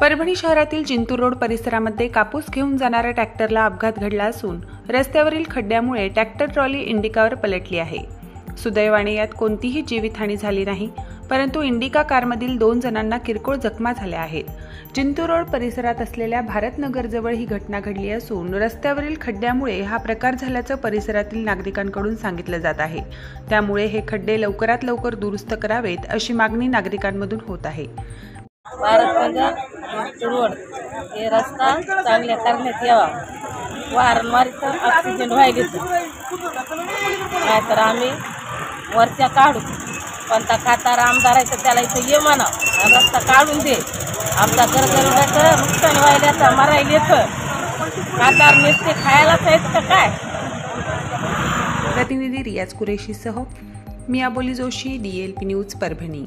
परभणी शहरातील जिंतूर रोड परिसरामध्ये कापूस घेऊन जाणाऱ्या ट्रॅक्टरला अपघात घडला असून रस्त्यावरील खड्ड्यामुळे ट्रॅक्टर ट्रॉली इंडिकावर पलटली आहे। सुदैवाने यात कोणतीही जीवितहानी झाली नाही, परंतु इंडिका कारमधील 2 जणांना किरकोळ जखमा झाल्या आहेत। जिंतूर रोड परिसरात असलेल्या भारतनगर जवळ ही घटना घडली असून रस्त्यावरील खड्ड्यामुळे हा प्रकार झाल्याचं परिसरातील नागरिकांकडून सांगितलं जात आहे। त्यामुळे हे खड्डे लवकरात लवकर दुरुस्त करावेत अशी मागणी नागरिकांमधून होत आहे। भारतनगर रोड हे रस्ता चांगल्या करण्यात यावा, वारंवार इथं ॲक्सिडेंट व्हायलेत, नाहीतर आम्ही वरच्या काढू, पण त्या खातार आमदार आहे तर त्याला इथं ये म्हणा, रस्ता काढून दे। आमचा गरगरवाचं नुकसान व्हायला मरायला येतं, खातार नुसते खायलाच आहेत का काय। प्रतिनिधी रियाज कुरेशीसह मी अबोली जोशी, DLP न्यूज परभणी।